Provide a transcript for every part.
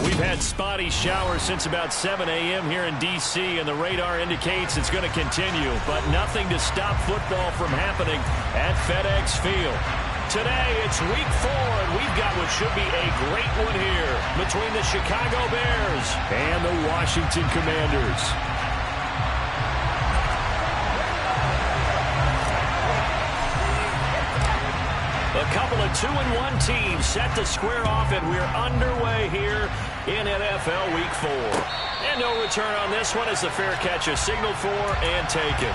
We've had spotty showers since about 7 a.m. here in D.C., and the radar indicates it's going to continue, but nothing to stop football from happening at FedEx Field. Today, it's week 4, and we've got what should be a great one here between the Chicago Bears and the Washington Commanders. A couple of 2-1 teams set to square off, and we're underway here in NFL Week 4. And no return on this one as the fair catch is signaled for and taken.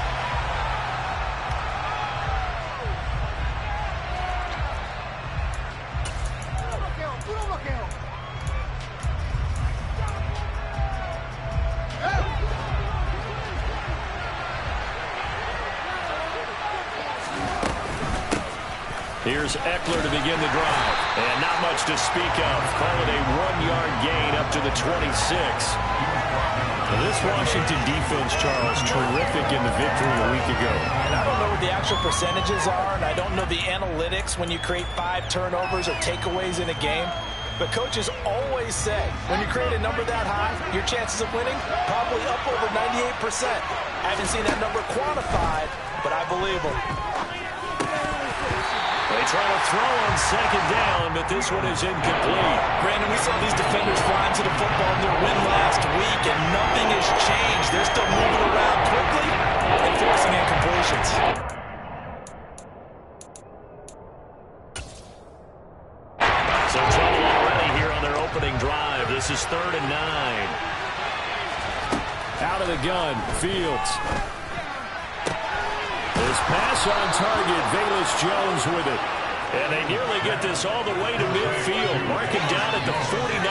Here's Eckler to begin the drive. And not much to speak of. Call it a 1-yard gain up to the 26. This Washington defense, Charles, terrific in the victory a week ago. And I don't know what the actual percentages are, and I don't know the analytics when you create 5 turnovers or takeaways in a game. But coaches always say, when you create a number that high, your chances of winning probably up over 98%. I haven't seen that number quantified, but I believe them. They try to throw on second down, but this one is incomplete. Brandon, we saw these defenders flying to the football in their win last week, and nothing has changed. They're still moving around quickly and forcing incompletions. So trouble already here on their opening drive. This is 3rd and 9. Out of the gun, Fields. His pass on target, Velus Jones with it. And they nearly get this all the way to midfield. Marking down at the 49.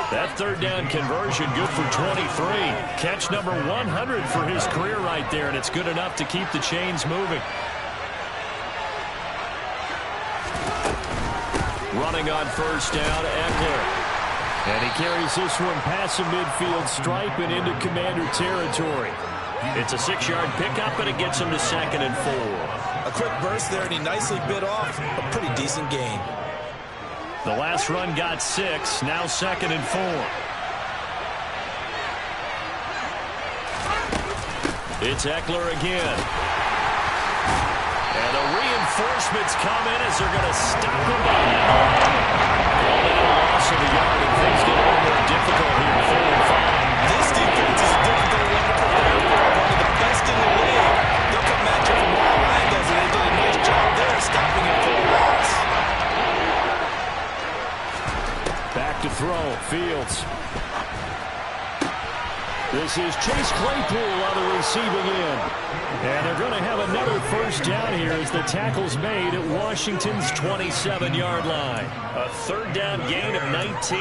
That 3rd down conversion good for 23. Catch number 100 for his career right there, and it's good enough to keep the chains moving. Running on first down, Eckler. And he carries this one past the midfield stripe and into Commander territory. It's a 6-yard pickup, and it gets him to 2nd and 4. A quick burst there, and he nicely bit off a pretty decent gain. The last run got 6, now 2nd and 4. It's Eckler again. And the reinforcements come in as they're going to stop him by now. Well, that loss of a yard, and things get a little more difficult here, 4 and 5. This defense is a difficult one to prepare for. One of the best in the league. They'll come at you from all angles, and they did a nice job there stopping him for a loss. Back to throw, Fields. This is Chase Claypool on the receiving end. And they're going to have another first down here as the tackle's made at Washington's 27-yard line. A 3rd down gain of 19.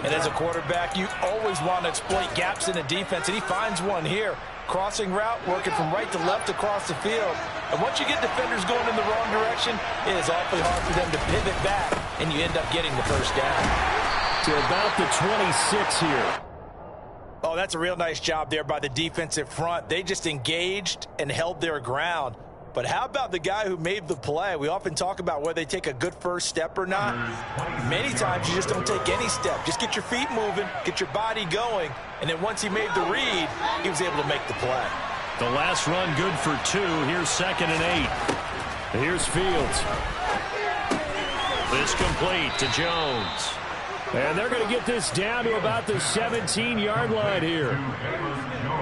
And as a quarterback, you always want to exploit gaps in the defense, and he finds one here. Crossing route, working from right to left across the field. And once you get defenders going in the wrong direction, it is awfully hard for them to pivot back, and you end up getting the first down. To about the 26 here. Oh, that's a real nice job there by the defensive front. They just engaged and held their ground. But how about the guy who made the play? We often talk about whether they take a good first step or not. Many times you just don't take any step. Just get your feet moving, get your body going, and then once he made the read, he was able to make the play. The last run good for 2. Here's 2nd and 8. Here's Fields. It's complete to Jones. And they're going to get this down to about the 17-yard line here.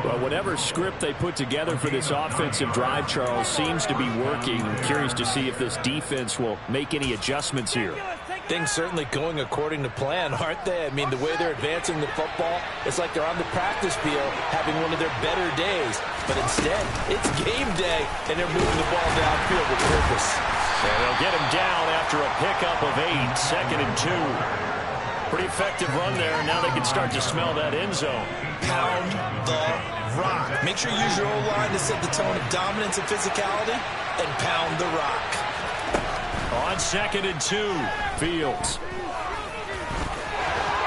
Well, whatever script they put together for this offensive drive, Charles, seems to be working. I'm curious to see if this defense will make any adjustments here. Things certainly going according to plan, aren't they? I mean, the way they're advancing the football, it's like they're on the practice field having one of their better days. But instead, it's game day, and they're moving the ball downfield with purpose. And they'll get him down after a pickup of 8, 2nd and 2. Pretty effective run there, and now they can start to smell that end zone. Pound the rock. Make sure you use your O-line to set the tone of dominance and physicality, and pound the rock. On 2nd and 2, Fields.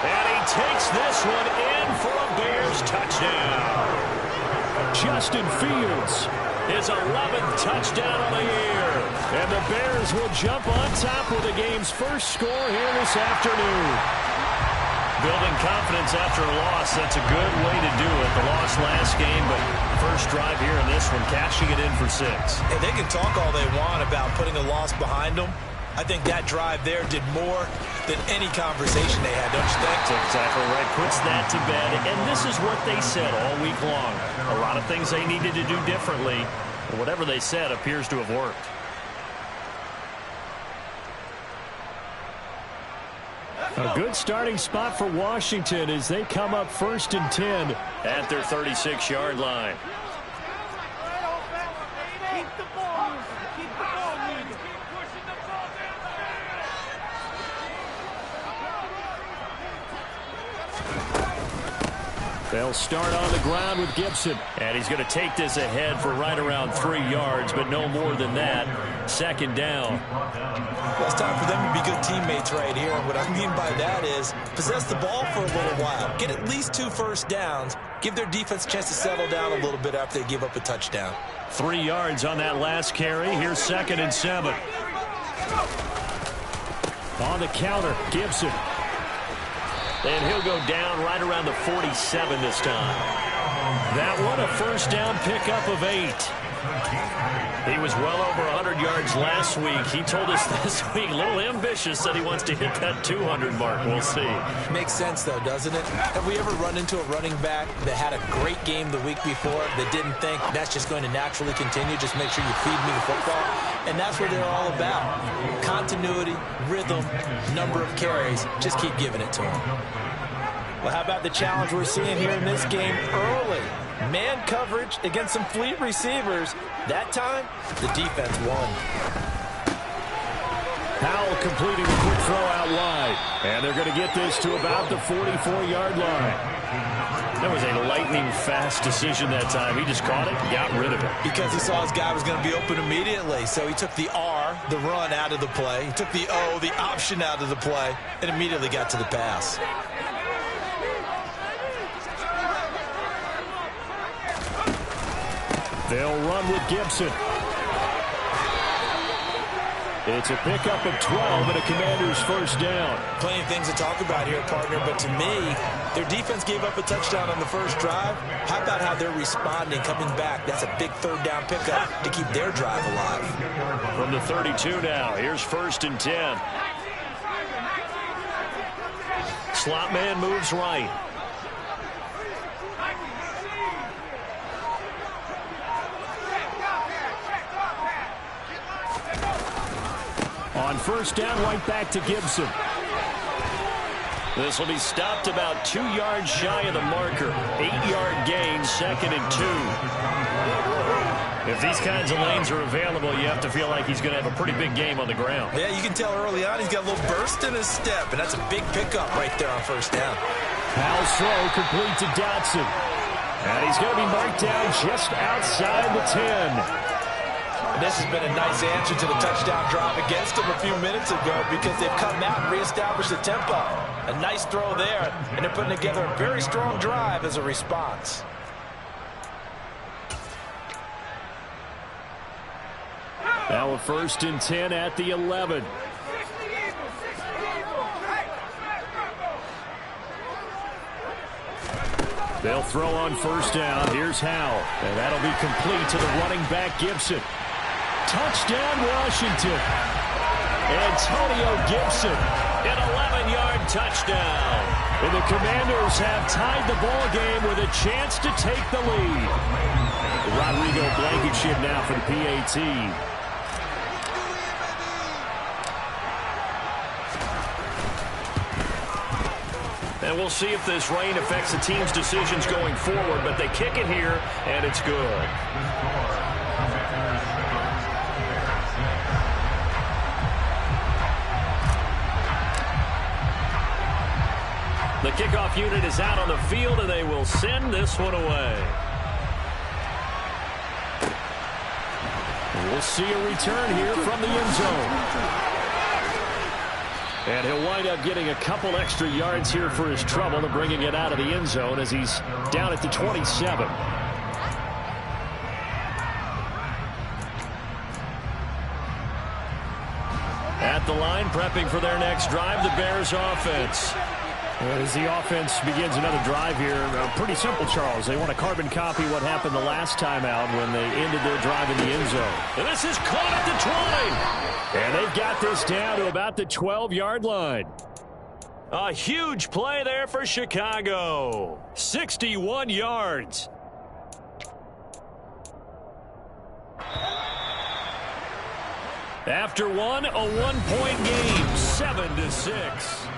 And he takes this one in for a Bears touchdown. Justin Fields, his 11th touchdown on the year. And the Bears will jump on top with the game's first score here this afternoon. building confidence after a loss. That's a good way to do it. The loss last game, but first drive here in this one, cashing it in for 6. And they can talk all they want about putting a loss behind them. I think that drive there did more than any conversation they had, don't you think? That's exactly right. Puts that to bed. And this is what they said all week long. A lot of things they needed to do differently. But whatever they said appears to have worked. A good starting spot for Washington as they come up 1st and 10 at their 36-yard line. They'll start on the ground with Gibson. And he's going to take this ahead for right around 3 yards, but no more than that. 2nd down. Well, it's time for them to be good teammates right here. And what I mean by that is possess the ball for a little while. Get at least 2 first downs. Give their defense a chance to settle down a little bit after they give up a touchdown. 3 yards on that last carry. Here's 2nd and 7. On the counter, Gibson. And he'll go down right around the 47 this time. That one a first down pickup of 8. He was well over 100 yards last week. He told us this week, a little ambitious, said he wants to hit that 200 mark. We'll see. Makes sense, though, doesn't it? Have we ever run into a running back that had a great game the week before that didn't think that's just going to naturally continue? Just make sure you feed me the football. And that's what they're all about. Continuity, rhythm, number of carries. Just keep giving it to them. Well, how about the challenge we're seeing here in this game early? Man coverage against some fleet receivers. That time, the defense won. Howell completing a quick throw out wide. And they're going to get this to about the 44-yard line. That was a lightning-fast decision that time. He just caught it and got rid of it. Because he saw his guy was going to be open immediately. So he took the R, the run, out of the play. He took the O, the option, out of the play, and immediately got to the pass. They'll run with Gibson. It's a pickup of 12 and a Commander's first down. Plenty of things to talk about here, partner, but to me, their defense gave up a touchdown on the first drive. How about how they're responding, coming back? That's a big third down pickup to keep their drive alive. From the 32 now, here's 1st and 10. Slot man moves right. On first down, right back to Gibson. This will be stopped about 2 yards shy of the marker. 8-yard gain, 2nd and 2. If these kinds of lanes are available, you have to feel like he's going to have a pretty big game on the ground. Yeah, you can tell early on he's got a little burst in his step, and that's a big pickup right there on first down. Howell's throw complete to Dotson. And he's going to be marked down just outside the 10. This has been a nice answer to the touchdown drive against them a few minutes ago because they've come out and reestablished the tempo. A nice throw there, and they're putting together a very strong drive as a response. Now a 1st and 10 at the 11. They'll throw on first down. Here's Howell. And that'll be complete to the running back, Gibson. Touchdown, Washington. Antonio Gibson. An 11-yard touchdown. And the Commanders have tied the ball game with a chance to take the lead. Rodrigo Blankenship now for the PAT. And we'll see if this rain affects the team's decisions going forward, but they kick it here, and it's good. The kickoff unit is out on the field, and they will send this one away. We'll see a return here from the end zone. And he'll wind up getting a couple extra yards here for his trouble and bringing it out of the end zone as he's down at the 27. At the line, prepping for their next drive, the Bears offense. As the offense begins another drive here, pretty simple, Charles. They want to carbon copy what happened the last time out when they ended their drive in the end zone. And this is caught at the 20. And they've got this down to about the 12-yard line. A huge play there for Chicago. 61 yards. After one, a one-point game, 7-6.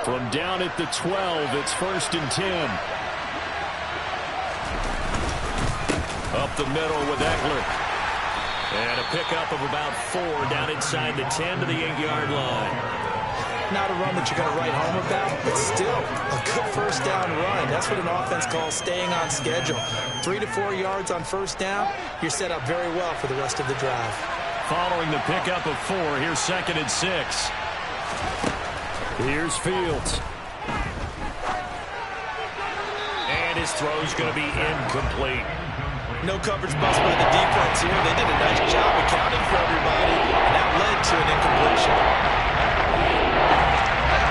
From down at the 12, it's 1st and 10. Up the middle with Eckler. And a pickup of about 4 down inside the 10 to the 8-yard line. Not a run that you're going to write home about, but still a good first down run. That's what an offense calls staying on schedule. 3 to 4 yards on first down, you're set up very well for the rest of the drive. Following the pickup of 4, here's 2nd and 6. Here's Fields. And his throw's going to be incomplete. No coverage bust by the defense here. They did a nice job accounting for everybody, and that led to an incompletion.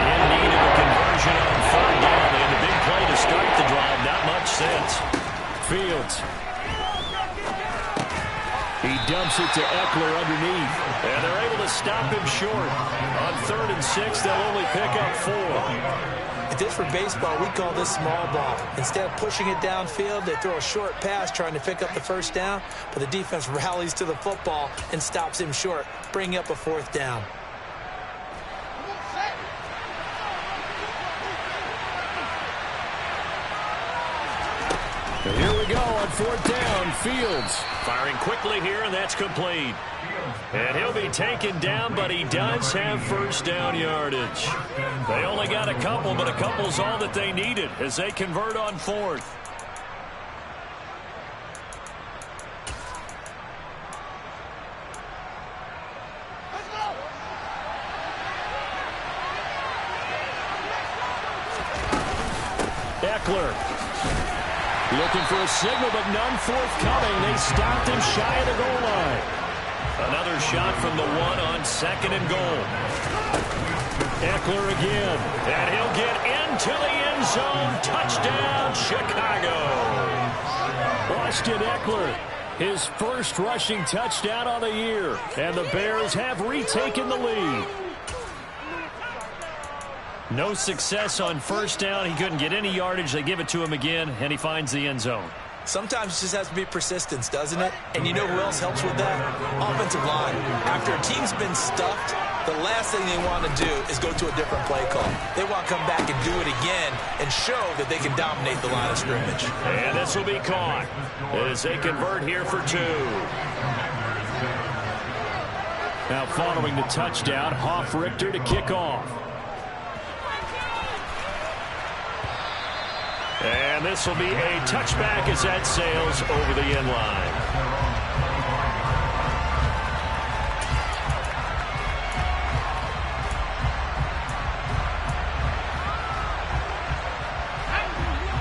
In need of a conversion on 3rd down. They had a big play to start the drive. Not much sense. Fields. He dumps it to Eckler underneath. And they're able to stop him short. On 3rd and 6, they'll only pick up 4. If this were baseball, we call this small ball. Instead of pushing it downfield, they throw a short pass trying to pick up the first down, but the defense rallies to the football and stops him short, bringing up a 4th down. Here we go on 4th down. Fields firing quickly here, and that's complete. And he'll be taken down, but he does have first down yardage. They only got a couple, but a couple's all that they needed as they convert on 4th. Eckler looking for a signal, but none forthcoming. They stopped him shy of the goal line. Another shot from the 1 on 2nd and goal. Eckler again. And he'll get into the end zone. Touchdown, Chicago. Austin Eckler, his first rushing touchdown on the year. And the Bears have retaken the lead. No success on first down. He couldn't get any yardage. They give it to him again, and he finds the end zone. Sometimes it just has to be persistence, doesn't it? And you know who else helps with that? Offensive line. After a team's been stuffed, the last thing they want to do is go to a different play call. They want to come back and do it again and show that they can dominate the line of scrimmage. And this will be caught as they convert here for 2. Now following the touchdown, Hoff-Richter to kick off. And this will be a touchback as that sails over the end line.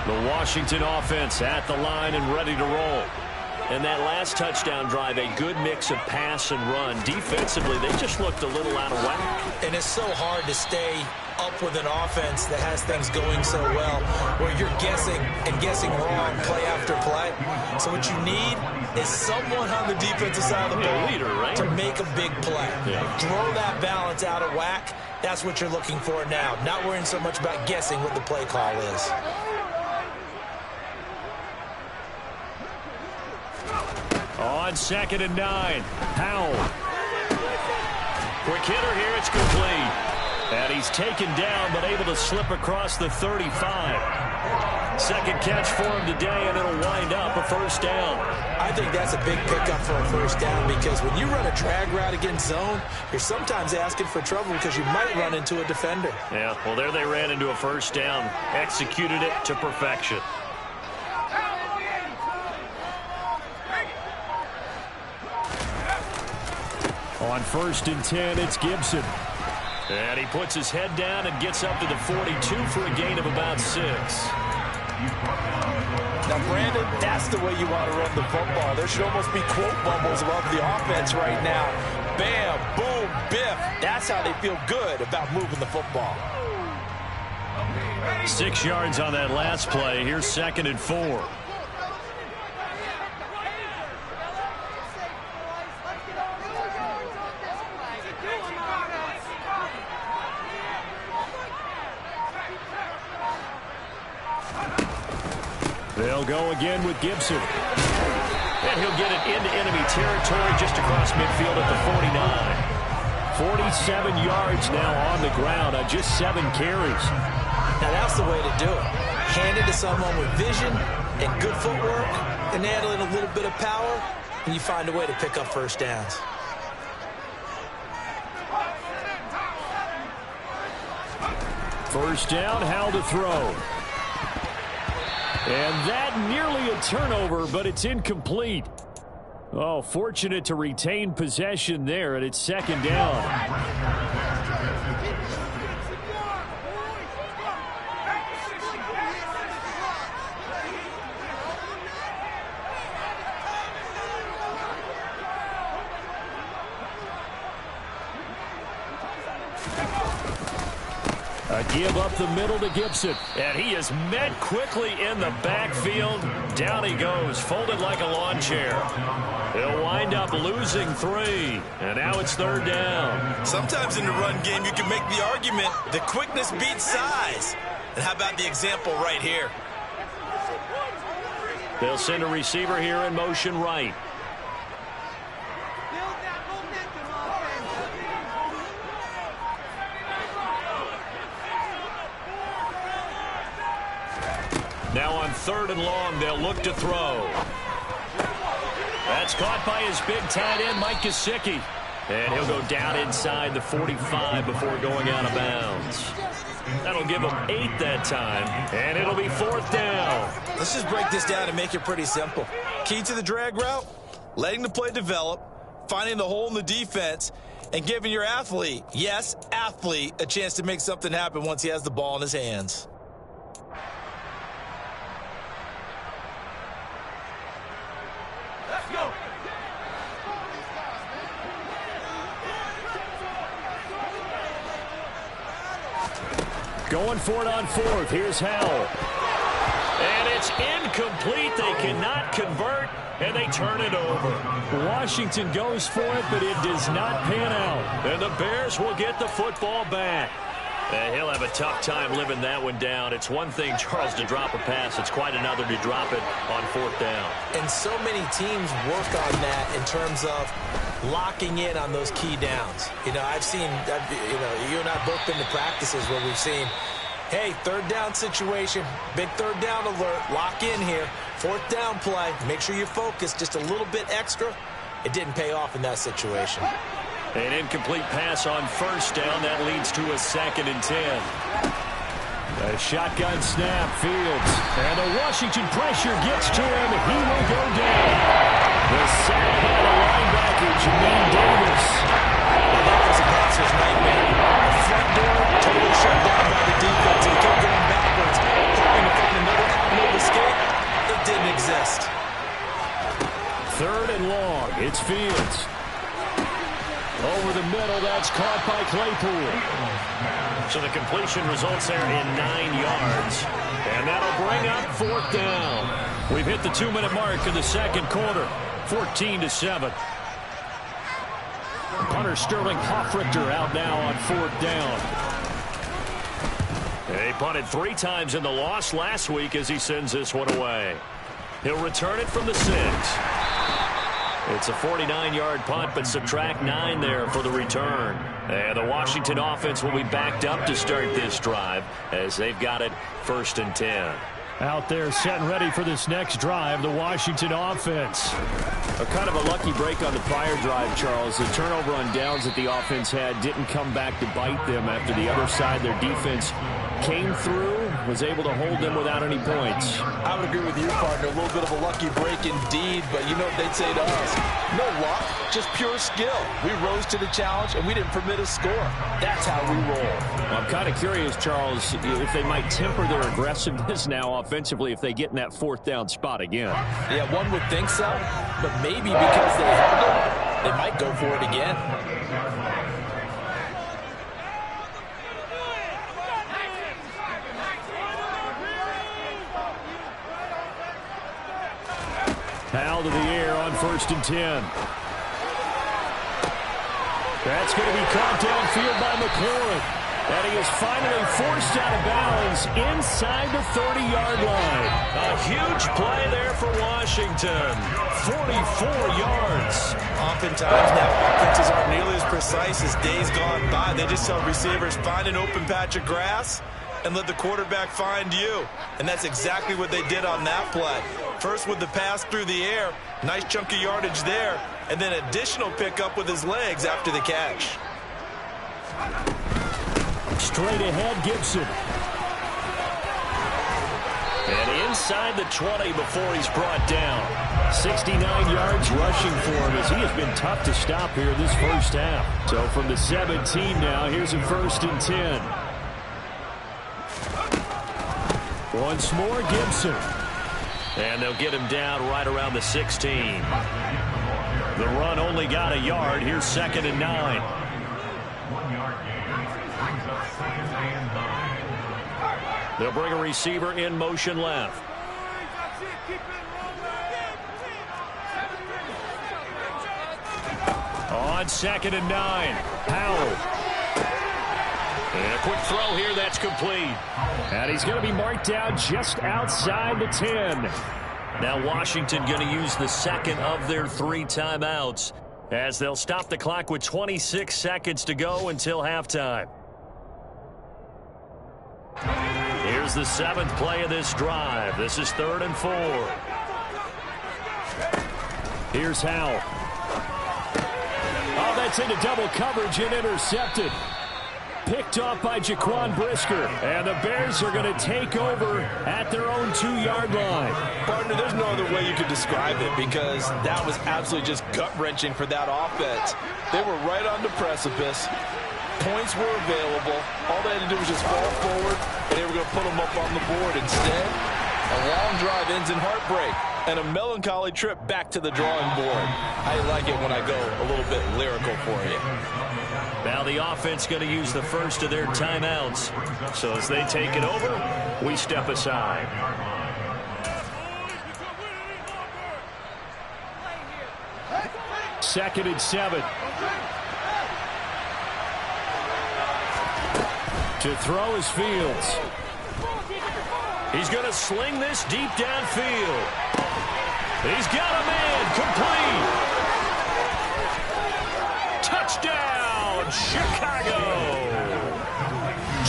The Washington offense at the line and ready to roll. And that last touchdown drive, a good mix of pass and run. Defensively, they just looked a little out of whack. And it's so hard to stay up with an offense that has things going so well, where you're guessing and guessing wrong play after play. So what you need is someone on the defensive side of the ball to make a big play. Throw that balance out of whack. That's what you're looking for now. Not worrying so much about guessing what the play call is. On 2nd and 9, Howell. Quick hitter here, it's complete. And he's taken down, but able to slip across the 35. Second catch for him today, and it'll wind up a first down. I think that's a big pickup for a first down, because when you run a drag route against zone, you're sometimes asking for trouble because you might run into a defender. Yeah, well, there they ran into a first down. Executed it to perfection. On 1st and 10, it's Gibson. And he puts his head down and gets up to the 42 for a gain of about 6. Brandon, that's the way you want to run the football. There should almost be quote bubbles above the offense right now. Bam, boom, biff. That's how they feel good about moving the football. 6 yards on that last play. Here's 2nd and 4. They'll go again with Gibson. And he'll get it into enemy territory just across midfield at the 49. 47 yards now on the ground on just 7 carries. Now that's the way to do it. Hand it to someone with vision and good footwork, and add in a little bit of power, and you find a way to pick up first downs. First down, Howell to throw. And that nearly a turnover, but it's incomplete. Oh, fortunate to retain possession there, and it's 2nd down. A give up the middle to Gibson. And he is met quickly in the backfield. Down he goes, folded like a lawn chair. He'll wind up losing 3. And now it's 3rd down. Sometimes in the run game, you can make the argument that quickness beats size. And how about the example right here? They'll send a receiver here in motion right. Now on 3rd and long, they'll look to throw. That's caught by his big tight end, Mike Gesicki. And he'll go down inside the 45 before going out of bounds. That'll give him 8 that time, and it'll be 4th down. Let's just break this down and make it pretty simple. Key to the drag route, letting the play develop, finding the hole in the defense, and giving your athlete, yes, athlete, a chance to make something happen once he has the ball in his hands. Going for it on 4th. Here's Howell. And it's incomplete. They cannot convert, and they turn it over. Washington goes for it, but it does not pan out. And the Bears will get the football back. He'll have a tough time living that one down. It's one thing, Charles, to drop a pass. It's quite another to drop it on 4th down. And so many teams work on that in terms of locking in on those key downs. You know, I've seen, you and I both been to practices where we've seen, hey, 3rd down situation, big 3rd down alert, lock in here. 4th down play, make sure you're focused just a little bit extra. It didn't pay off in that situation. An incomplete pass on 1st down. That leads to a 2nd and 10. A shotgun snap, Fields. And the Washington pressure gets to him. He will go down. The sack by the linebacker, Jamin Davis. That was a passer's nightmare. The front door totally shut down by the defense. He kept going backwards, hoping to find another avenue of escape. It didn't exist. 3rd and long. It's Fields. Over the middle, that's caught by Claypool. So the completion results there in 9 yards. And that'll bring up 4th down. We've hit the 2-minute mark in the 2nd quarter. 14-7. Punter Sterling Hoffrichter out now on 4th down. He punted 3 times in the loss last week as he sends this one away. He'll return it from the 6. It's a 49-yard punt, but subtract 9 there for the return. And the Washington offense will be backed up to start this drive as they've got it 1st and 10. Out there set and ready for this next drive, the Washington offense. A kind of a lucky break on the prior drive, Charles. The turnover on downs that the offense had didn't come back to bite them after the other side. Their defense came through, was able to hold them without any points. I would agree with you, partner. A little bit of a lucky break indeed, but you know what they'd say to us. No luck, just pure skill. We rose to the challenge, and we didn't permit a score. That's how we roll. Well, I'm kind of curious, Charles, if they might temper their aggressiveness now offensively if they get in that fourth down spot again. Yeah, one would think so, but maybe because they held it, they might go for it again. Powell to the air on 1st and 10. That's going to be caught downfield by McLaurin. And he is finally forced out of bounds inside the 30-yard line. A huge play there for Washington. 44 yards. Oftentimes now, offenses aren't nearly as precise as days gone by. They just tell receivers, find an open patch of grass and let the quarterback find you. And that's exactly what they did on that play. First with the pass through the air, nice chunk of yardage there, and then additional pickup with his legs after the catch. Straight ahead, Gibson. And inside the 20 before he's brought down. 69 yards rushing for him as he has been tough to stop here this first half. So from the 17 now, here's a 1st and 10. Once more, Gibson. And they'll get him down right around the 16. The run only got a yard. Here's 2nd and 9. 1 yard gain brings up 2nd and 9. They'll bring a receiver in motion left. On 2nd and 9. Powell. And a quick throw here, that's complete. And he's going to be marked down just outside the 10. Now Washington going to use the second of their 3 timeouts as they'll stop the clock with 26 seconds to go until halftime. Here's the 7th play of this drive. This is 3rd and 4. Here's Howell. Oh, that's into double coverage and intercepted. Picked off by Jaquan Brisker. And the Bears are going to take over at their own 2-yard line. Partner, there's no other way you could describe it because that was absolutely just gut-wrenching for that offense. They were right on the precipice. Points were available. All they had to do was just fall forward, and they were going to put them up on the board. Instead, a long drive ends in heartbreak and a melancholy trip back to the drawing board. I like it when I go a little bit lyrical for you. Now the offense going to use the first of their timeouts. So as they take it over, we step aside. 2nd and 7. To throw is Fields. He's going to sling this deep downfield. He's got a man complete. Touchdown, Chicago.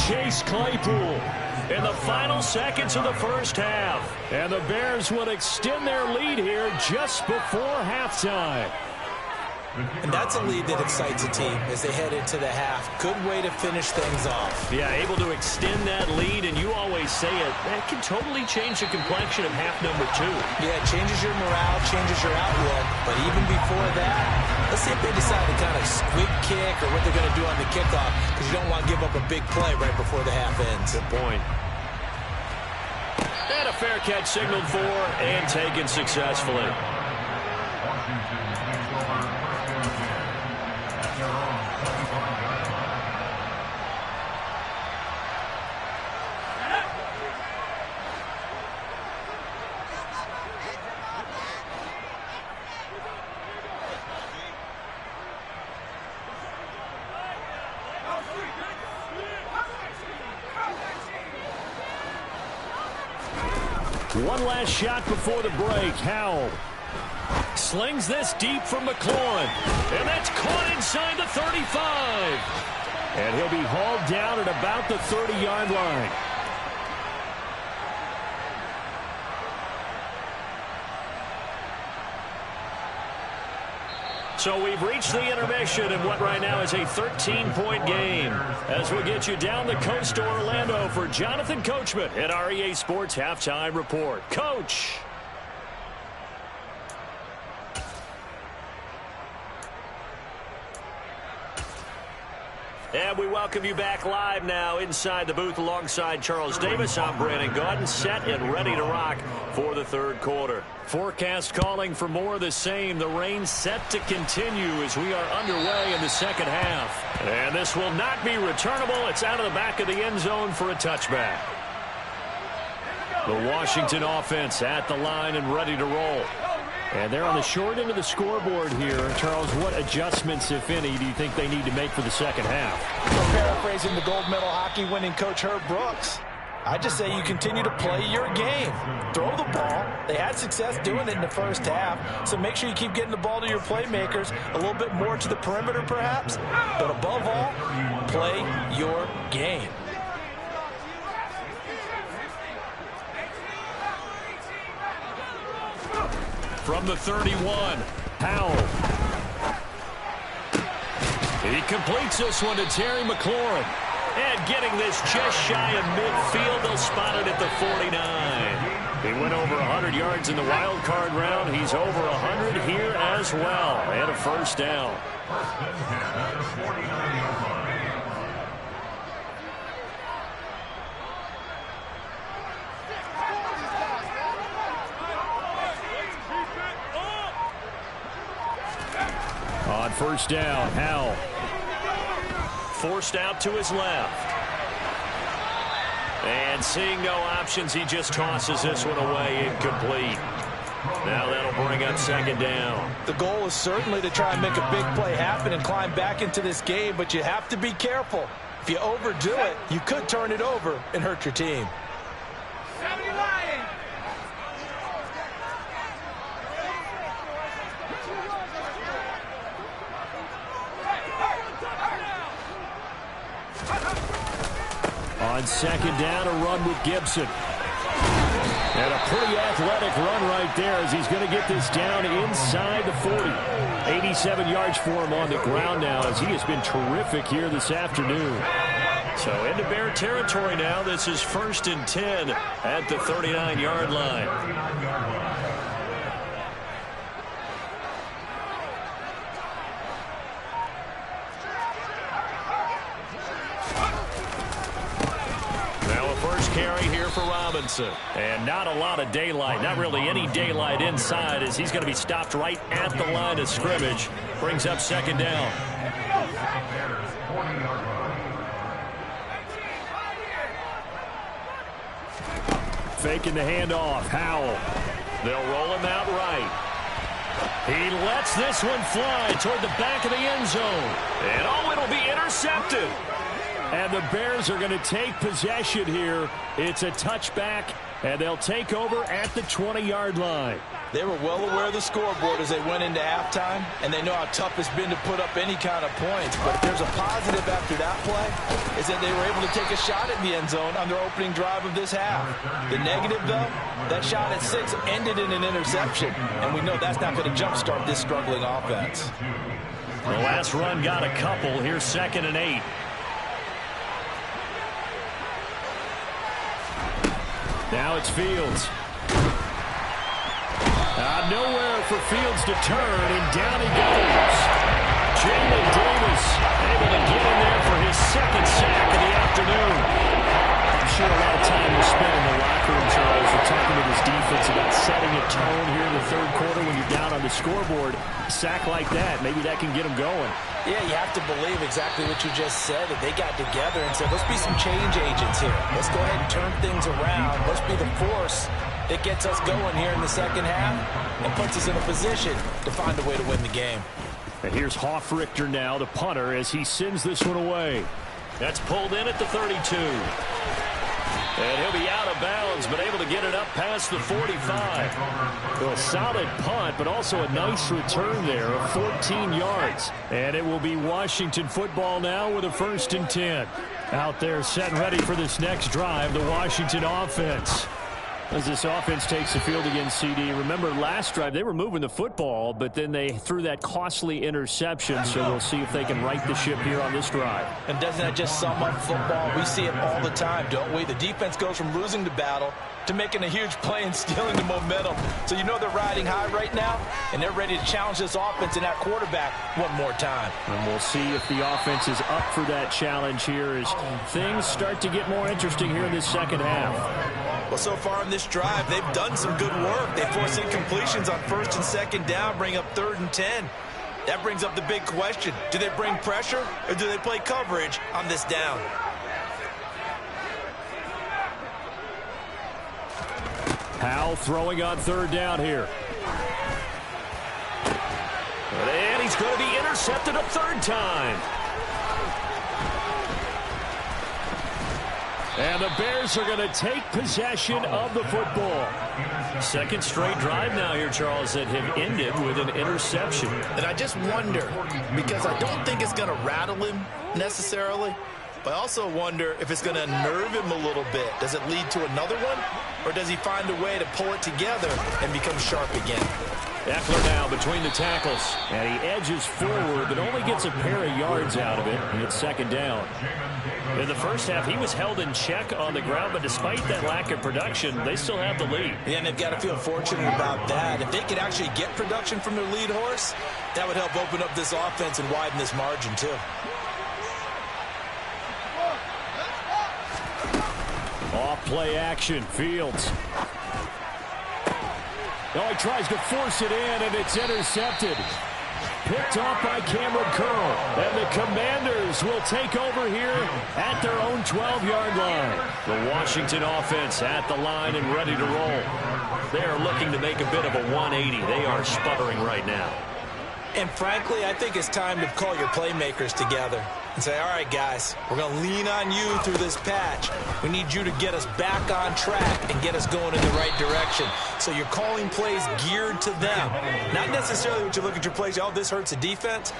Chase Claypool In the final seconds of the first half. And the Bears will extend their lead here just before halftime. And that's a lead that excites a team as they head into the half. Good way to finish things off. Yeah, able to extend that lead, and you always say it, that can totally change the complexion of half number 2. Yeah, it changes your morale, changes your outlook. But even before that, let's see if they decide to kind of squib kick or what they're going to do on the kickoff, because you don't want to give up a big play right before the half ends. Good point. And a fair catch signaled for and taken successfully. One last shot before the break. Howell slings this deep from McLaurin. And that's caught inside the 35. And he'll be hauled down at about the 30-yard line. So we've reached the intermission in what right now is a 13-point game. As we get you down the coast to Orlando for Jonathan Coachman at our EA Sports Halftime Report. Coach. And we welcome you back live now inside the booth alongside Charles Davis. I'm Brandon Gaudin, set and ready to rock for the third quarter. Forecast calling for more of the same. The rain set to continue as we are underway in the second half. And this will not be returnable. It's out of the back of the end zone for a touchback. The Washington offense at the line and ready to roll. And they're on the short end of the scoreboard here. Charles, what adjustments, if any, do you think they need to make for the second half? Well, paraphrasing the gold medal hockey winning coach Herb Brooks, I just say you continue to play your game. Throw the ball. They had success doing it in the first half, so make sure you keep getting the ball to your playmakers, a little bit more to the perimeter perhaps, but above all, play your game. From the 31, Howell. He completes this one to Terry McLaurin. And getting this just shy of midfield, they'll spot it at the 49. He went over 100 yards in the wild card round. He's over 100 here as well. And a first down. On first down, Howell. Forced out to his left. And seeing no options, he just tosses this one away, incomplete. Now that'll bring up second down. The goal is certainly to try and make a big play happen and climb back into this game, but you have to be careful. If you overdo it, you could turn it over and hurt your team. On second down, a run with Gibson. And a pretty athletic run right there as he's going to get this down inside the 40. 87 yards for him on the ground now as he has been terrific here this afternoon. So into Bear territory now. This is 1st and 10 at the 39-yard line. Carry here for Robinson. And not a lot of daylight, not really any daylight inside as he's going to be stopped right at the line of scrimmage. Brings up second down. Faking the handoff, Howell. They'll roll him out right. He lets this one fly toward the back of the end zone. And oh, it'll be intercepted. And the Bears are going to take possession here. It's a touchback, and they'll take over at the 20-yard line. They were well aware of the scoreboard as they went into halftime, and they know how tough it's been to put up any kind of points. But if there's a positive after that play, is that they were able to take a shot at the end zone on their opening drive of this half. The negative, though, that shot at 6 ended in an interception, and we know that's not going to jumpstart this struggling offense. The last run got a couple. Here's 2nd and 8. Now it's Fields. Nowhere for Fields to turn, and down he goes. Jalen Davis able to get in there for his 2nd sack of the afternoon. I'm sure a lot of time was spent in the locker room, Charles, and talking to this defense about setting a tone here in the third quarter when you're down on the scoreboard. A sack like that, maybe that can get them going. Yeah, you have to believe exactly what you just said, that they got together and said, let's be some change agents here. Let's go ahead and turn things around. Let's be the force that gets us going here in the second half and puts us in a position to find a way to win the game. And here's Hoffrichter now, the punter, as he sends this one away. That's pulled in at the 32. And he'll be out of bounds, but able to get it up past the 45. So a solid punt, but also a nice return there of 14 yards. And it will be Washington football now with a 1st and 10. Out there set and ready for this next drive, the Washington offense. As this offense takes the field against CD, remember last drive they were moving the football, but then they threw that costly interception, so we'll see if they can right the ship here on this drive. And doesn't that just sum up football? We see it all the time, don't we? The defense goes from losing the battle to making a huge play and stealing the momentum. So you know they're riding high right now, and they're ready to challenge this offense and that quarterback one more time. And we'll see if the offense is up for that challenge here as things start to get more interesting here in this second half. Well, so far in this drive, they've done some good work. They force incompletions on 1st and 2nd down, bring up 3rd and 10. That brings up the big question. Do they bring pressure or do they play coverage on this down? Howell throwing on 3rd down here. And he's going to be intercepted a 3rd time. And the Bears are going to take possession of the football. Second straight drive now here, Charles, that have ended with an interception. And I just wonder, because I don't think it's going to rattle him necessarily, but I also wonder if it's going to unnerve him a little bit. Does it lead to another one, or does he find a way to pull it together and become sharp again? Eckler now between the tackles. And he edges forward, but only gets a pair of yards out of it. And it's 2nd down. In the first half, he was held in check on the ground, but despite that lack of production, they still have the lead. Yeah, and they've got to feel fortunate about that. If they could actually get production from their lead horse, that would help open up this offense and widen this margin, too. Off play action, Fields. Oh, he tries to force it in, and it's intercepted. Picked off by Cameron Curl. And the Commanders will take over here at their own 12-yard line. The Washington offense at the line and ready to roll. They are looking to make a bit of a 180. They are sputtering right now. And frankly, I think it's time to call your playmakers together and say, all right, guys, we're going to lean on you through this patch. We need you to get us back on track and get us going in the right direction. So you're calling plays geared to them. Not necessarily what you look at your plays, oh, this hurts the defense.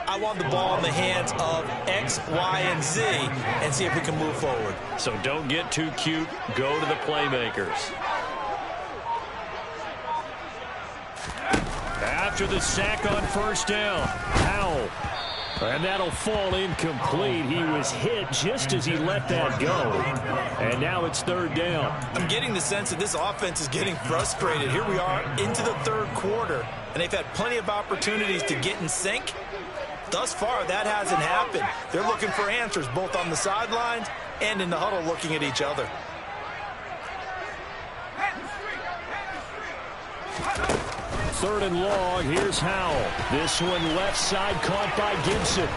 I want the ball in the hands of X, Y, and Z and see if we can move forward. So don't get too cute. Go to the playmakers. After the sack on 1st down, Howell. And that'll fall incomplete. He was hit just as he let that go. And now it's 3rd down. I'm getting the sense that this offense is getting frustrated. Here we are into the 3rd quarter, and they've had plenty of opportunities to get in sync. Thus far, that hasn't happened. They're looking for answers both on the sidelines and in the huddle looking at each other. Third and long, here's Howell. This one left side caught by Gibson.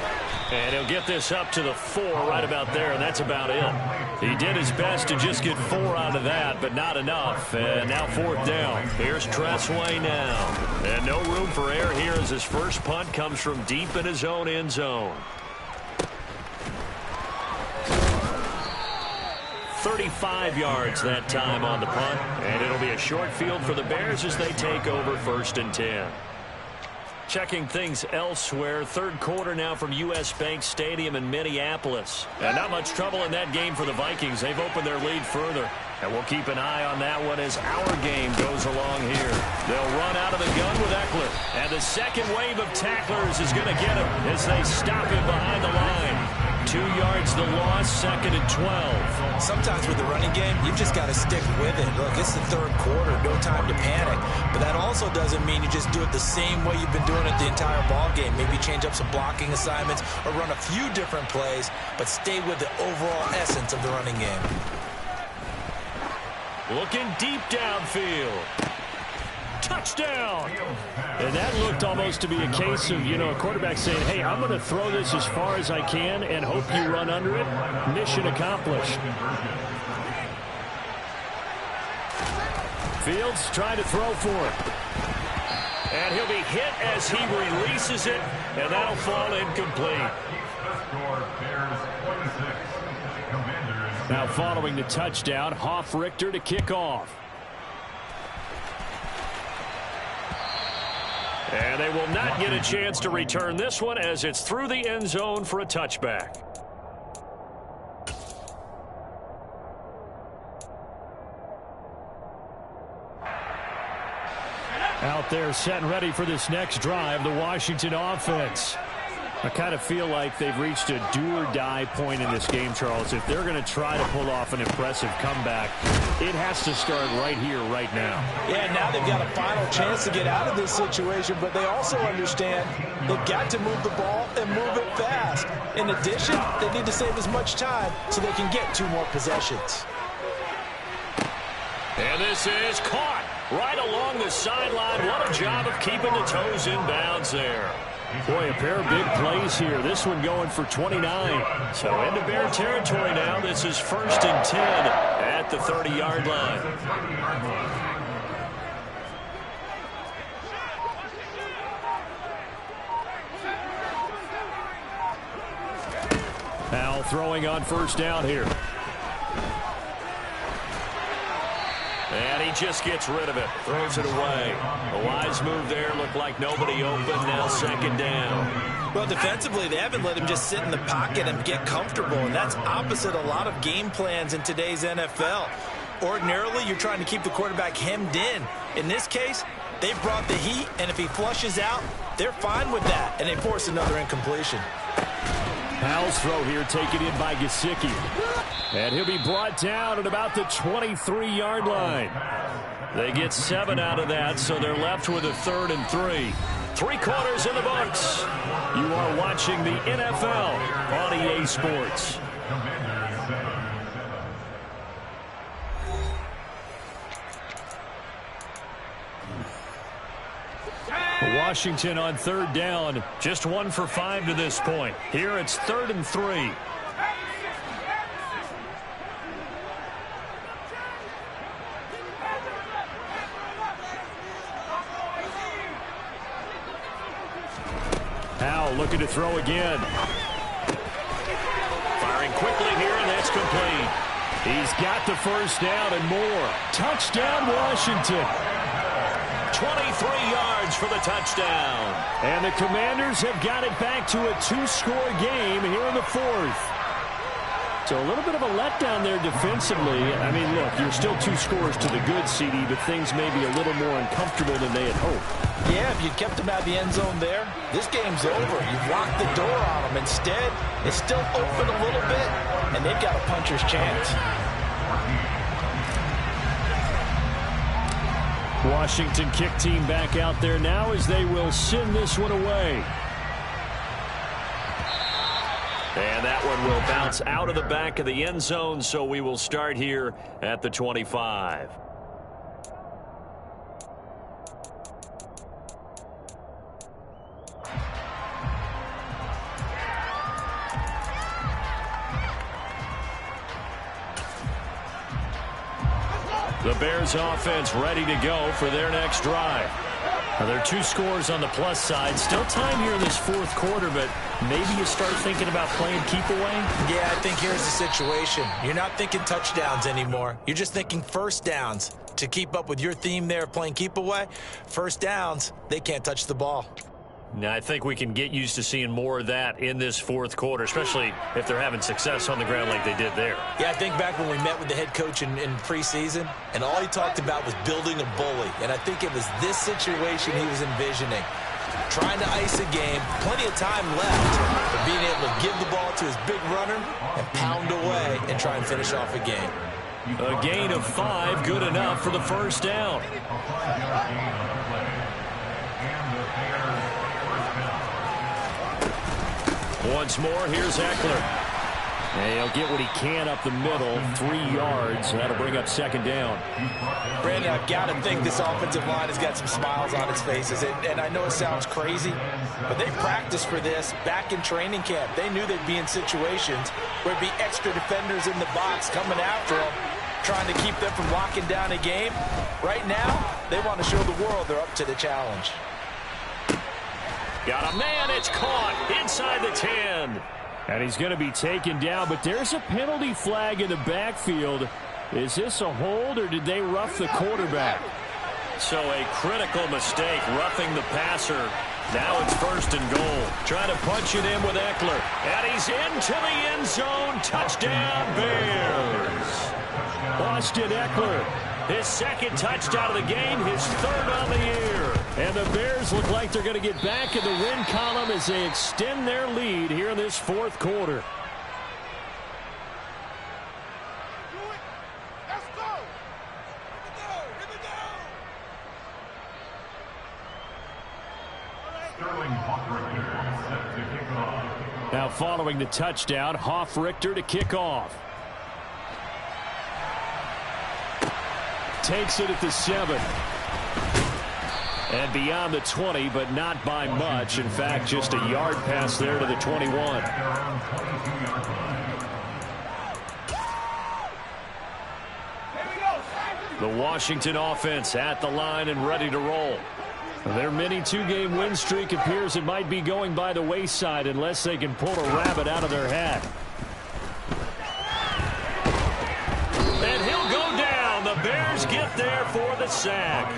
And he'll get this up to the 4 right about there, and that's about it. He did his best to just get 4 out of that, but not enough. And now 4th down. Here's Tressway now. And no room for error here as his first punt comes from deep in his own end zone. 35 yards that time on the punt. And it'll be a short field for the Bears as they take over 1st and 10. Checking things elsewhere. 3rd quarter now from U.S. Bank Stadium in Minneapolis. And not much trouble in that game for the Vikings. They've opened their lead further. And we'll keep an eye on that one as our game goes along here. They'll run out of the gun with Eckler. And the second wave of tacklers is going to get him as they stop him behind the line. 2 yards the loss, 2nd and 12. Sometimes with the running game, you've just got to stick with it. Look, it's the 3rd quarter, no time to panic. But that also doesn't mean you just do it the same way you've been doing it the entire ball game. Maybe change up some blocking assignments or run a few different plays, but stay with the overall essence of the running game. Looking deep downfield. Touchdown! And that looked almost to be a case of, a quarterback saying, hey, I'm going to throw this as far as I can and hope you run under it. Mission accomplished. Fields trying to throw for it. And he'll be hit as he releases it, and that'll fall incomplete. Now following the touchdown, Hoff-Richter to kick off. And they will not get a chance to return this one as it's through the end zone for a touchback. Out there set and ready for this next drive, the Washington offense. I kind of feel like they've reached a do-or-die point in this game, Charles. If they're going to try to pull off an impressive comeback, it has to start right here, right now. Yeah, now they've got a final chance to get out of this situation, but they also understand they've got to move the ball and move it fast. In addition, they need to save as much time so they can get 2 more possessions. And this is caught right along the sideline. What a job of keeping the toes in bounds there. Boy, a pair of big plays here. This one going for 29. So into Bear territory now. This is 1st and 10 at the 30-yard line. Now throwing on 1st down here. And he just gets rid of it. Throws it away. A wise move there. Looked like nobody open. Now 2nd down. Well, defensively, they haven't let him just sit in the pocket and get comfortable, and that's opposite a lot of game plans in today's NFL. Ordinarily, you're trying to keep the quarterback hemmed in. In this case, they brought the heat, and if he flushes out, they're fine with that, and they force another incompletion. Powell's throw here taken in by Gesicki. And he'll be brought down at about the 23-yard line. They get 7 out of that, so they're left with a 3rd and 3. 3 quarters in the books. You are watching the NFL on EA Sports. Washington on 3rd down. Just 1 for 5 to this point. Here it's 3rd and 3. Howell looking to throw again. Firing quickly here, and that's complete. He's got the 1st down and more. Touchdown, Washington. 23 yards for the touchdown. And the Commanders have got it back to a 2-score game here in the 4th. So a little bit of a letdown there defensively. I mean, look, you're still 2 scores to the good, CD, but things may be a little more uncomfortable than they had hoped. Yeah, if you kept them out of the end zone there, this game's over. You've locked the door on them. Instead, it's still open a little bit, and they've got a puncher's chance. Washington kick team back out there now as they will send this one away. And that one will bounce out of the back of the end zone, so we will start here at the 25. The Bears offense ready to go for their next drive. Now, there are 2 scores on the plus side. Still time here in this 4th quarter, but maybe you start thinking about playing keep away? Yeah, I think here's the situation. You're not thinking touchdowns anymore. You're just thinking 1st downs. To keep up with your theme there of playing keep away, 1st downs, they can't touch the ball. Now, I think we can get used to seeing more of that in this 4th quarter, especially if they're having success on the ground like they did there. Yeah, I think back when we met with the head coach in preseason, and all he talked about was building a bully. And I think it was this situation he was envisioning. Trying to ice a game, plenty of time left, but being able to give the ball to his big runner and pound away and try and finish off a game. A gain of 5, good enough for the 1st down. Once more, here's Eckler. And he'll get what he can up the middle, 3 yards. That'll bring up 2nd down. Brandon, I've got to think this offensive line has got some smiles on its faces. And I know it sounds crazy, but they practiced for this back in training camp. They knew they'd be in situations where it'd be extra defenders in the box coming after them, trying to keep them from locking down a game. Right now, they want to show the world they're up to the challenge. Got a man, it's caught inside the 10. And he's going to be taken down, but there's a penalty flag in the backfield. Is this a hold, or did they rough the quarterback? So a critical mistake, roughing the passer. Now it's 1st and goal. Trying to punch it in with Eckler. And he's into the end zone. Touchdown, Bears. Austin Eckler. His 2nd touchdown of the game, his 3rd on the year. And the Bears look like they're going to get back in the win column as they extend their lead here in this fourth quarter. Now following the touchdown, Hoff-Richter to kick off. Takes it at the 7. And beyond the 20, but not by much. In fact, just a yard pass there to the 21. The Washington offense at the line and ready to roll. Their mini two-game win streak appears it might be going by the wayside unless they can pull a rabbit out of their hat. And he'll go down. The Bears get there for the sack.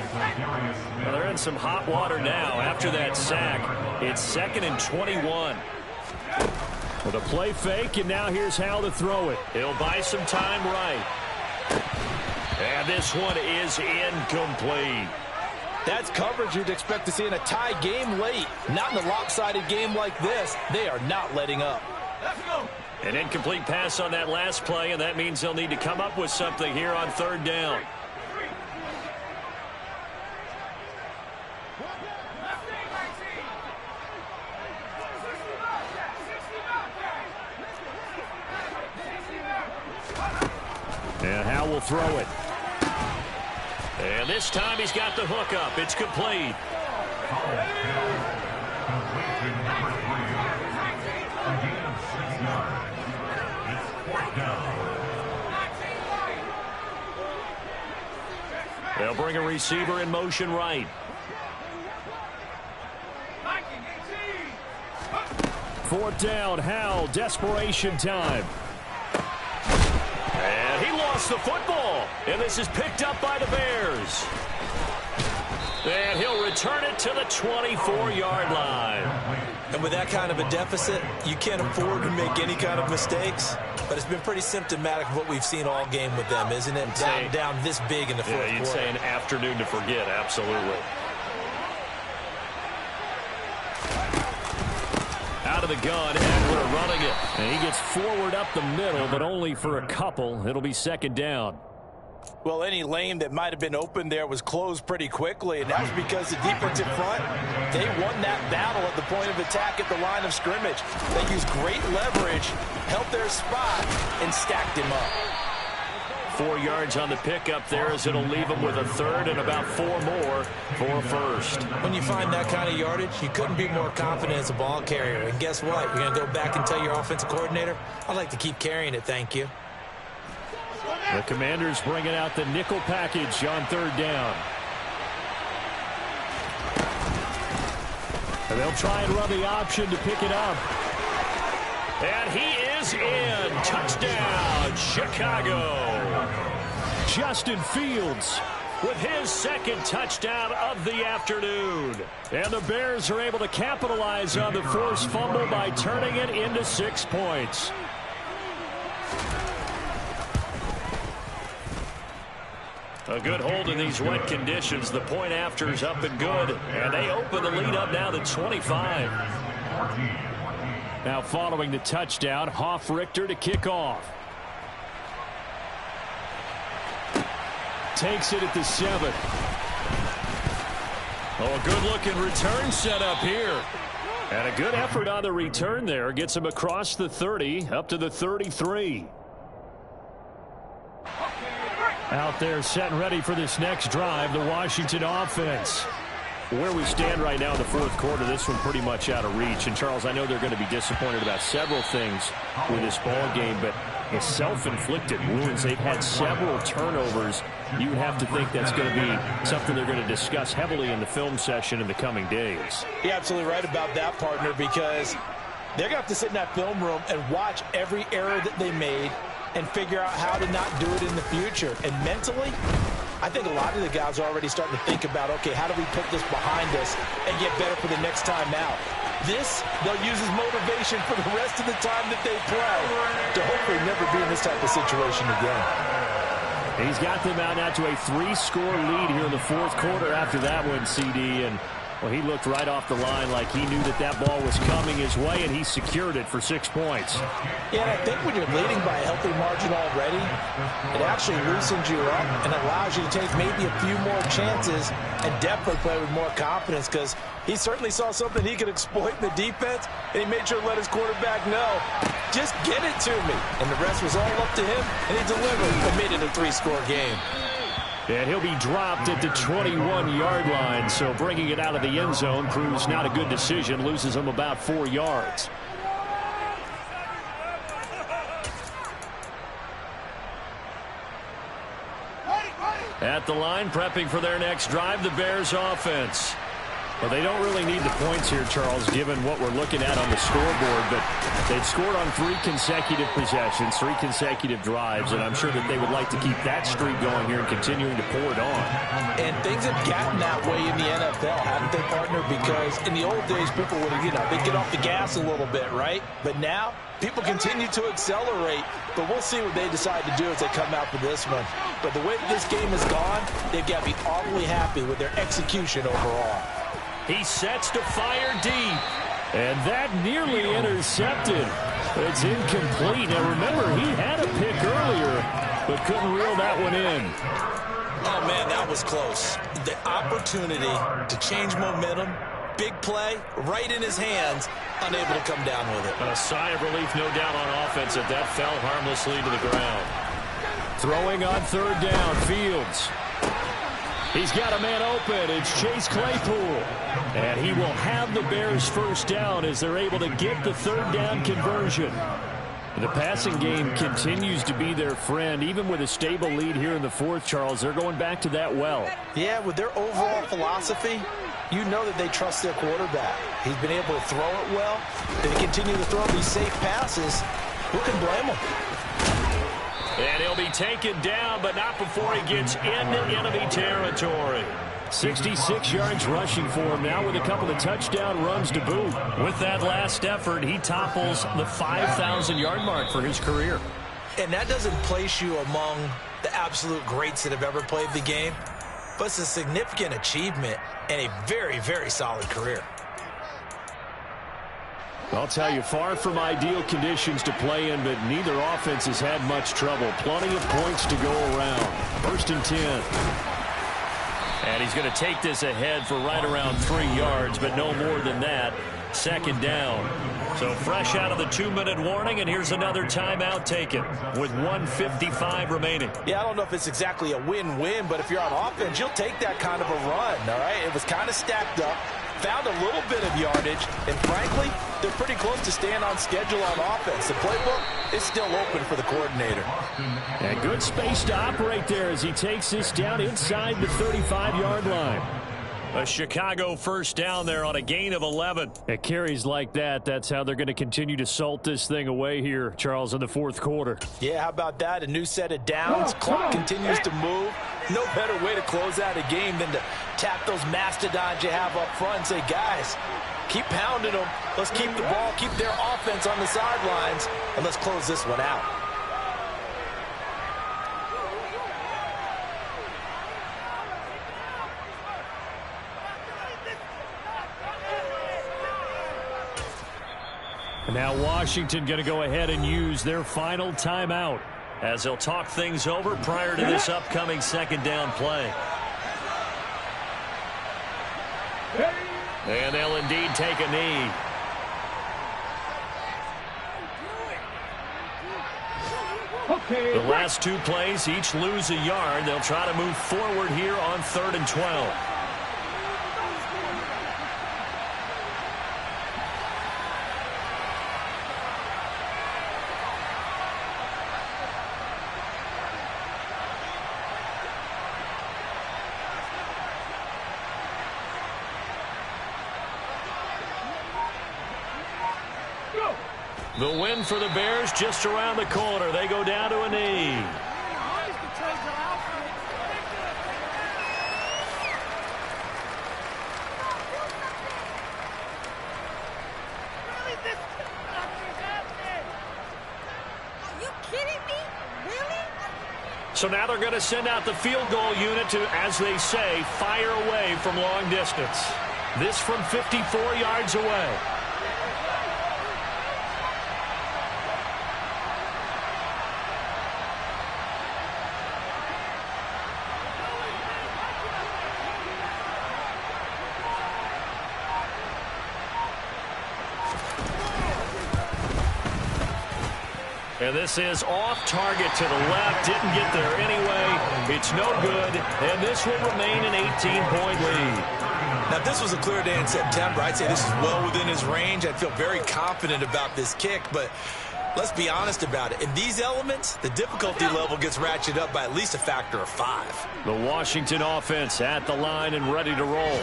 Well, they're in some hot water now after that sack. It's 2nd and 21. With a play fake, and now here's how to throw it. He'll buy some time right. And this one is incomplete. That's coverage you'd expect to see in a tie game late. Not in a lopsided game like this. They are not letting up. Let's go. An incomplete pass on that last play, and that means they'll need to come up with something here on 3rd down. And Howe will throw it. And this time he's got the hook up. It's complete. They'll bring a receiver in motion right. 4th down, Howe, desperation time. And he lost the football. And this is picked up by the Bears. And he'll return it to the 24-yard line. And with that kind of a deficit, you can't afford to make any kind of mistakes. But it's been pretty symptomatic of what we've seen all game with them, isn't it? Down this big in the fourth quarter. You'd say an afternoon to forget, absolutely. Out of the gun, Eckler running it. And he gets forward up the middle, but only for a couple. It'll be 2nd down. Well, any lane that might have been open there was closed pretty quickly, and that's because the defensive front, they won that battle at the point of attack at the line of scrimmage. They used great leverage, held their spot, and stacked him up. 4 yards on the pickup there as it'll leave them with a 3rd and about 4 more for a 1st. When you find that kind of yardage, you couldn't be more confident as a ball carrier. And guess what? You're going to go back and tell your offensive coordinator, I'd like to keep carrying it, thank you. The Commanders bringing out the nickel package on 3rd down. And they'll try and run the option to pick it up. And he is in. Touchdown, Chicago. Justin Fields with his 2nd touchdown of the afternoon. And the Bears are able to capitalize on the forced fumble by turning it into 6 points. A good hold in these wet conditions. The point after is up and good. And they open the lead up now to 25. Now following the touchdown, Hoff-Richter to kick off. Takes it at the 7. Oh, a good-looking return set up here. And a good effort on the return there. Gets him across the 30, up to the 33. Out there set and ready for this next drive, the Washington offense. Where we stand right now in the fourth quarter, this one pretty much out of reach. And, Charles, I know they're going to be disappointed about several things with this ball game, but the self-inflicted wounds, they've had several turnovers. You would have to think that's going to be something they're going to discuss heavily in the film session in the coming days. You're absolutely right about that, partner, because they're going to have to sit in that film room and watch every error that they made and figure out how to not do it in the future. And mentally, I think a lot of the guys are already starting to think about, okay, how do we put this behind us and get better for the next time out? This, they'll use as motivation for the rest of the time that they play to hopefully never be in this type of situation again. He's got them out now to a 3-score lead here in the fourth quarter after that one, CD. And Well, he looked right off the line like he knew that that ball was coming his way, and he secured it for 6 points. Yeah, and I think when you're leading by a healthy margin already, it actually loosens you up and allows you to take maybe a few more chances and definitely play with more confidence, because he certainly saw something he could exploit in the defense, and he made sure to let his quarterback know, just get it to me. And the rest was all up to him, and he delivered and made it a 3-score game. And he'll be dropped at the 21-yard line, so bringing it out of the end zone proves not a good decision, loses him about 4 yards. At the line, prepping for their next drive, the Bears offense. Well, they don't really need the points here, Charles, given what we're looking at on the scoreboard, but they've scored on 3 consecutive possessions, 3 consecutive drives, and I'm sure that they would like to keep that streak going here and continuing to pour it on. And things have gotten that way in the NFL, haven't they, partner? Because in the old days, people would, they'd get off the gas a little bit, right? But now, people continue to accelerate, but we'll see what they decide to do as they come out for this one. But the way this game has gone, they've got to be awfully happy with their execution overall. He sets to fire deep. And that nearly intercepted. It's incomplete. Now, remember, he had a pick earlier, but couldn't reel that one in. Oh, man, that was close. The opportunity to change momentum, big play, right in his hands, unable to come down with it. A sigh of relief, no doubt, on offense, that that fell harmlessly to the ground. Throwing on 3rd down, Fields. He's got a man open. It's Chase Claypool. And he will have the Bears first down as they're able to get the 3rd down conversion. The passing game continues to be their friend. Even with a stable lead here in the 4th, Charles, they're going back to that well. Yeah, with their overall philosophy, you know that they trust their quarterback. He's been able to throw it well. They continue to throw these safe passes. Who can blame them? And he'll be taken down, but not before he gets into enemy territory. 66 yards rushing for him now with a couple of touchdown runs to boot. With that last effort, he topples the 5,000-yard mark for his career. And that doesn't place you among the absolute greats that have ever played the game, but it's a significant achievement and a very, very solid career. I'll tell you, far from ideal conditions to play in, but neither offense has had much trouble. Plenty of points to go around. 1st and 10. And he's going to take this ahead for right around 3 yards, but no more than that. 2nd down. So fresh out of the 2-minute warning, and here's another timeout taken with 1:55 remaining. Yeah, I don't know if it's exactly a win-win, but if you're on offense, you'll take that kind of a run, all right? It was kind of stacked up. Found a little bit of yardage, and frankly, they're pretty close to staying on schedule on offense. The playbook is still open for the coordinator. And good space to operate there as he takes this down inside the 35-yard line. A Chicago first down there on a gain of 11. At carries like that, that's how they're going to continue to salt this thing away here, Charles, in the 4th quarter. Yeah, how about that? A new set of downs. Clock continues to move. No better way to close out a game than to tap those mastodons you have up front and say, guys, keep pounding them. Let's keep the ball, keep their offense on the sidelines, and let's close this one out. And now Washington going to go ahead and use their final timeout as they'll talk things over prior to this upcoming 2nd down play. And they'll indeed take a knee. The last 2 plays, each lose a yard. They'll try to move forward here on 3rd and 12. The win for the Bears just around the corner. They go down to a knee. So now they're going to send out the field goal unit to, as they say, fire away from long distance. This from 54 yards away. And this is off target to the left. Didn't get there anyway. It's no good. And this will remain an 18-point lead. Now, if this was a clear day in September, I'd say this is well within his range. I'd feel very confident about this kick. But let's be honest about it. In these elements, the difficulty level gets ratcheted up by at least a factor of 5. The Washington offense at the line and ready to roll.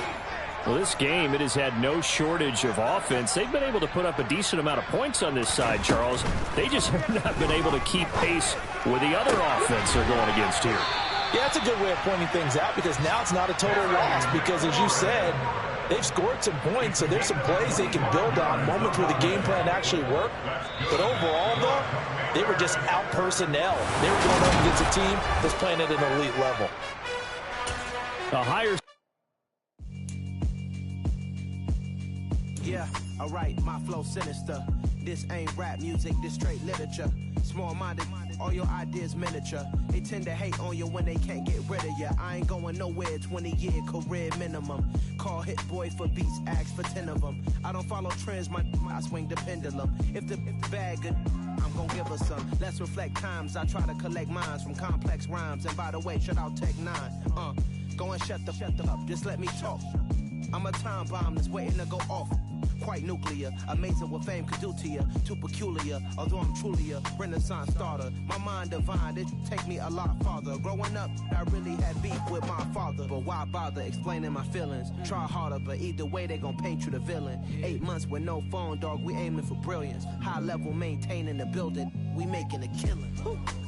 Well, this game, it has had no shortage of offense. They've been able to put up a decent amount of points on this side, Charles. They just have not been able to keep pace with the other offense they're going against here. Yeah, that's a good way of pointing things out because now it's not a total loss because, as you said, they've scored some points, so there's some plays they can build on, moments where the game plan actually worked. But overall, though, they were just out-personnel. They were going up against a team that's playing at an elite level. A higher... Yeah, alright, my flow sinister. This ain't rap music, this straight literature. Small-minded, all your ideas miniature. They tend to hate on you when they can't get rid of you. I ain't going nowhere, 20-year career minimum. Call hit boy for beats, ask for 10 of them. I don't follow trends, I swing the pendulum. If the bag good, I'm gonna give her some. Let's reflect times, I try to collect minds from complex rhymes. And by the way, shout out Tech 9. Go and shut the up, just let me talk. I'm a time bomb that's waiting to go off. Quite nuclear, amazing what fame could do to you. Too peculiar, although I'm truly a renaissance starter. My mind divine, it take me a lot farther. Growing up, I really had beef with my father. But why bother explaining my feelings? Try harder, but either way they gon' paint you the villain. 8 months with no phone, dog, we aiming for brilliance. High level maintaining the building, we making a killing.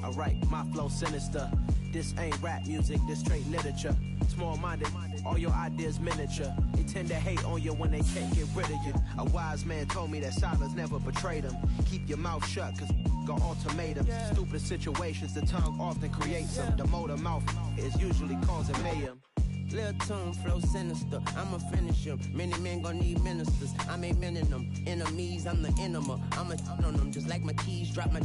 Alright, my flow sinister. This ain't rap music, this straight literature. Small-minded, all your ideas miniature. They tend to hate on you when they can't get rid of you. A wise man told me that silence never betrayed him. Keep your mouth shut, cause got ultimatums. Stupid situations, the tongue often creates them. The motor mouth is usually causing mayhem. Lil' tune, flow sinister, I'ma finish him. Many men gon' need ministers, I ain't mending them. Enemies, I'm the enema, I'ma on them. Just like my keys, drop my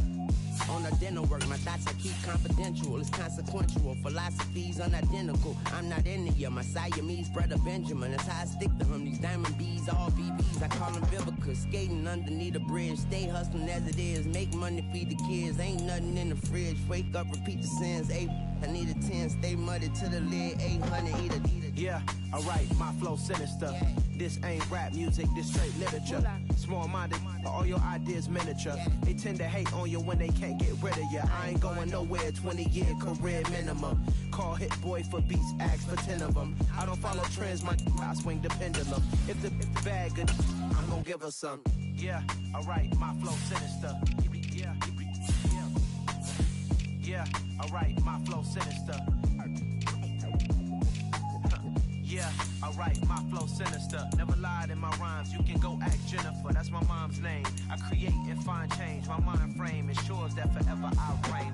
on the dinner work. My thoughts I keep confidential, it's consequential. Philosophies unidentical, I'm not into you. My Siamese brother Benjamin, that's how I stick to him. These diamond bees, all BBs, I call them Vivica. Skating underneath a bridge, stay hustling as it is. Make money, feed the kids, ain't nothing in the fridge. Wake up, repeat the sins, I need a 10, stay muddy to the lid, 800, eat a. Yeah, alright, my flow sinister. This ain't rap music, this straight literature. Small-minded, all your ideas miniature. They tend to hate on you when they can't get rid of you. I ain't going nowhere, 20-year career minimum. Call hit boy for beats, ask for 10 of them. I don't follow trends, I swing the pendulum. If the bag good, I'm gonna give her some. Yeah, alright, my flow sinister. Yeah, alright, my flow sinister. Yeah, alright, my flow sinister. Never lied in my rhymes, you can go ask Jennifer. That's my mom's name. I create and find change. My mind frame ensures that forever I reign.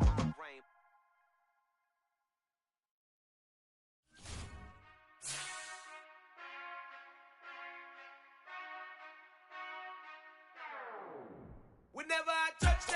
Whenever I touch that